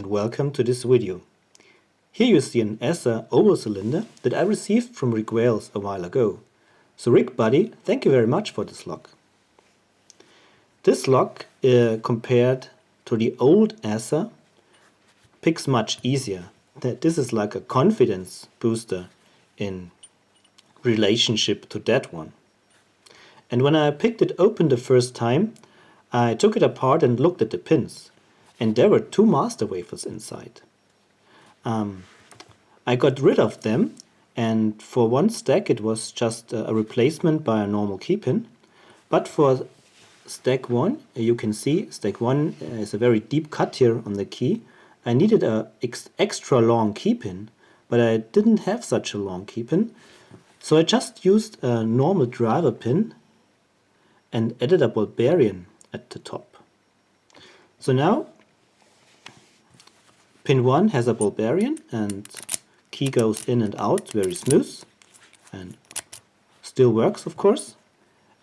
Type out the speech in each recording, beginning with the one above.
welcome to this video. Here you see an ASSA oval cylinder that I received from Rick Wales a while ago. So Rick buddy, thank you very much for this lock. This lock, compared to the old ASSA, picks much easier. This is like a confidence booster in relationship to that one. And when I picked it open the first time, I took it apart and looked at the pins. And there were two master wafers inside. I got rid of them, and for one stack it was just a replacement by a normal key pin. But for stack 1, you can see stack 1 is a very deep cut here on the key. I needed a extra long key pin, but I didn't have such a long key pin. So I just used a normal driver pin and added a ball bearing at the top. So now pin 1 has a ball bearing and key goes in and out very smooth and still works, of course.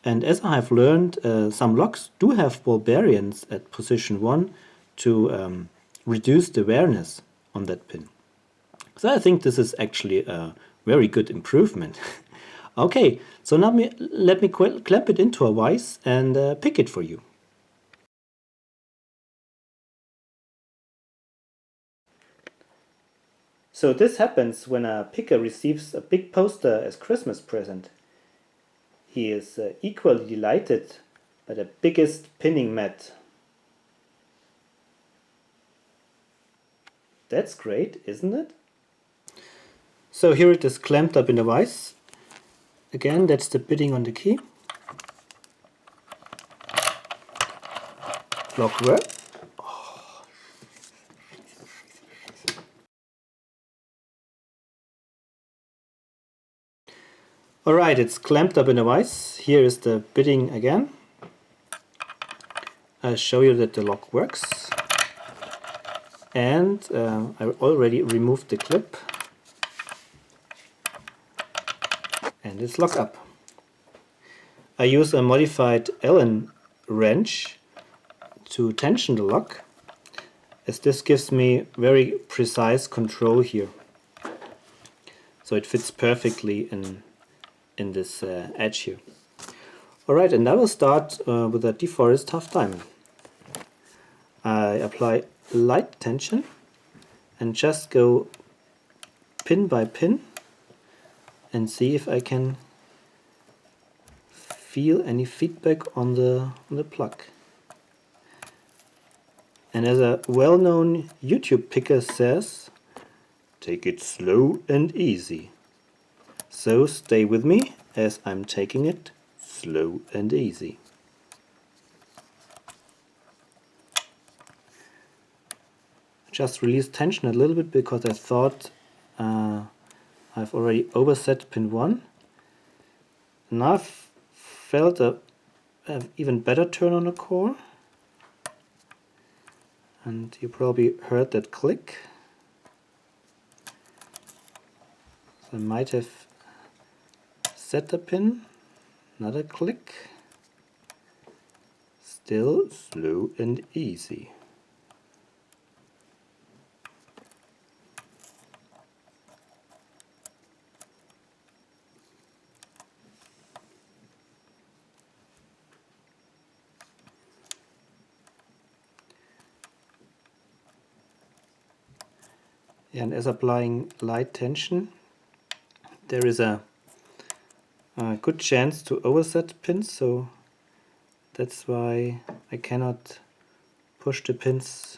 And as I have learned, some locks do have ball bearings at position 1 to reduce the wearness on that pin. So I think this is actually a very good improvement. Okay, so now let me clamp it into a vise and pick it for you. So this happens when a picker receives a big poster as Christmas present. He is equally delighted by the biggest pinning mat. That's great, isn't it? So here it is clamped up in the vise. Again, that's the bitting on the key. Lock work. Alright, it's clamped up in a vise. Here is the bitting again. I'll show you that the lock works. And I already removed the clip. And it's locked up. I use a modified Allen wrench to tension the lock, as this gives me very precise control here. So it fits perfectly in this edge here. Alright, and I will start with a deforest half diamond. I apply light tension and just go pin by pin and see if I can feel any feedback on the plug. And as a well-known YouTube picker says, take it slow and easy. So stay with me as I'm taking it slow and easy. Just release tension a little bit because I thought I've already overset pin 1. Now I've felt an even better turn on the core. And you probably heard that click. So I might have set the pin, another click, still slow and easy. And as applying light tension, there is a good chance to overset pins, so that's why I cannot push the pins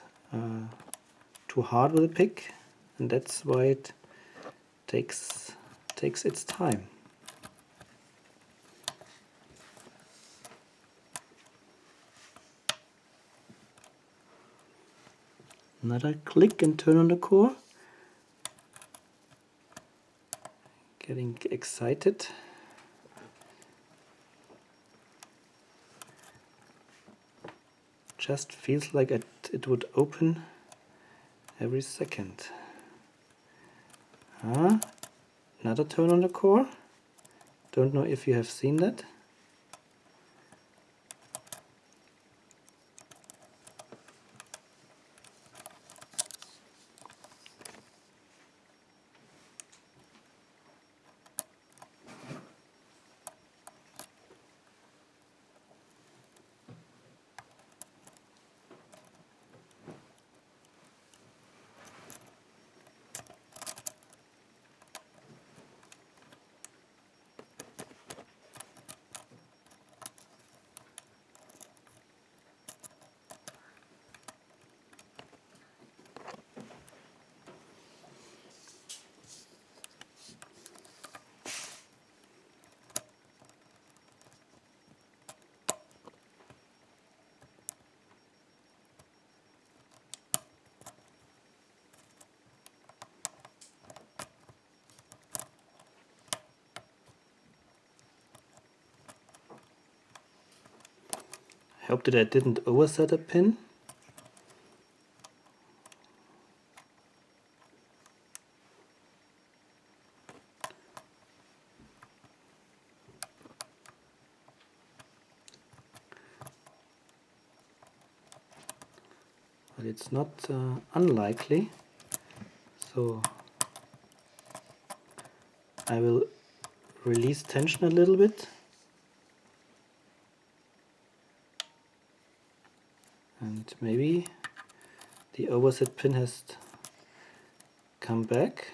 too hard with a pick, and that's why it takes its time. Another click and turn on the core. Getting excited. Just feels like it would open every second. Another turn on the core. Don't know if you have seen that. Hope that I didn't overset a pin. But it's not unlikely, so I will release tension a little bit and maybe the overset pin has come back.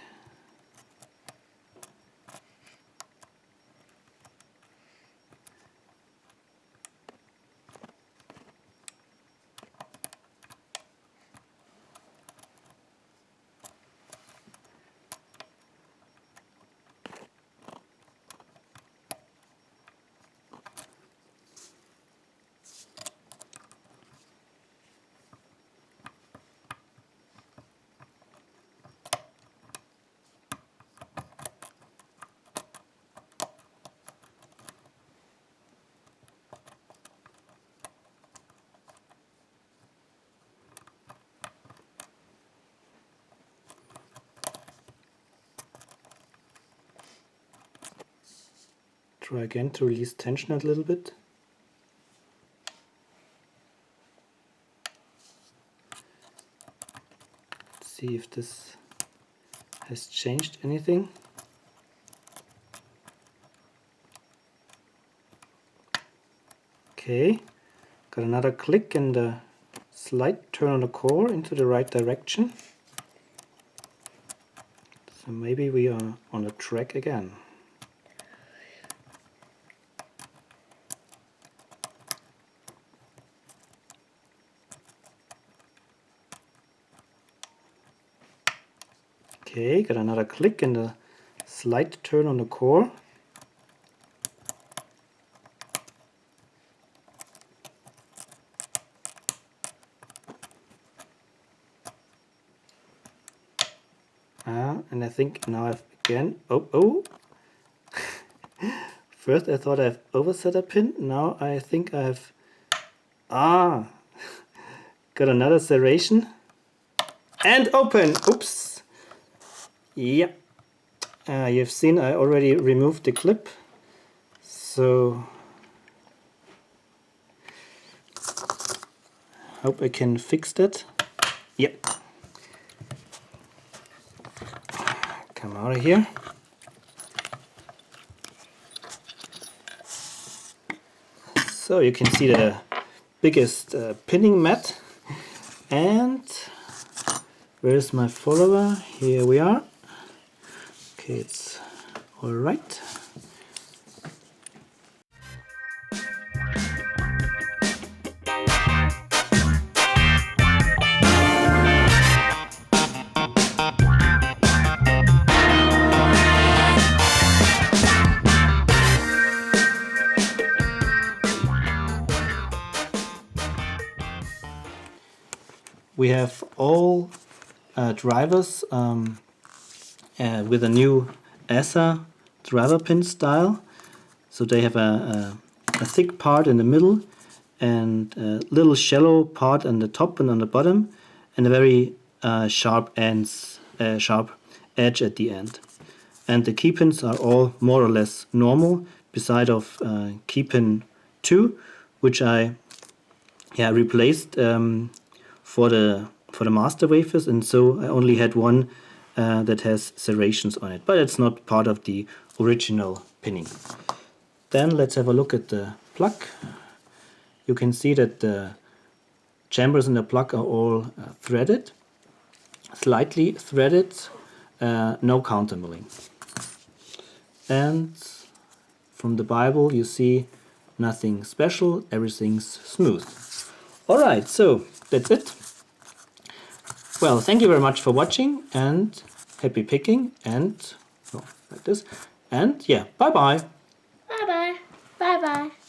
Try again to release tension a little bit. See if this has changed anything. Okay, got another click and a slight turn on the core into the right direction. So maybe we are on a track again. Okay, got another click and a slight turn on the core. And I think now I've again, first I thought I've overset a pin, now I think I've, got another serration and open, oops. Yeah, you've seen I already removed the clip, so hope I can fix that. Yep. Come out of here. So you can see the biggest pinning mat. And where's my follower? Here we are. Okay, it's all right. We have all drivers with a new ASSA driver pin style. So they have a thick part in the middle and a little shallow part on the top and on the bottom, and a very sharp edge at the end. And the key pins are all more or less normal, beside of key pin 2, which I replaced for the master wafers, and so I only had one that has serrations on it, but it's not part of the original pinning. Then let's have a look at the plug. You can see that the chambers in the plug are all threaded, slightly threaded, no countermilling. And from the Bible you see nothing special, everything's smooth. Alright, so that's it. Well, thank you very much for watching, and happy picking, and like this, and yeah, bye bye. Bye bye. Bye bye.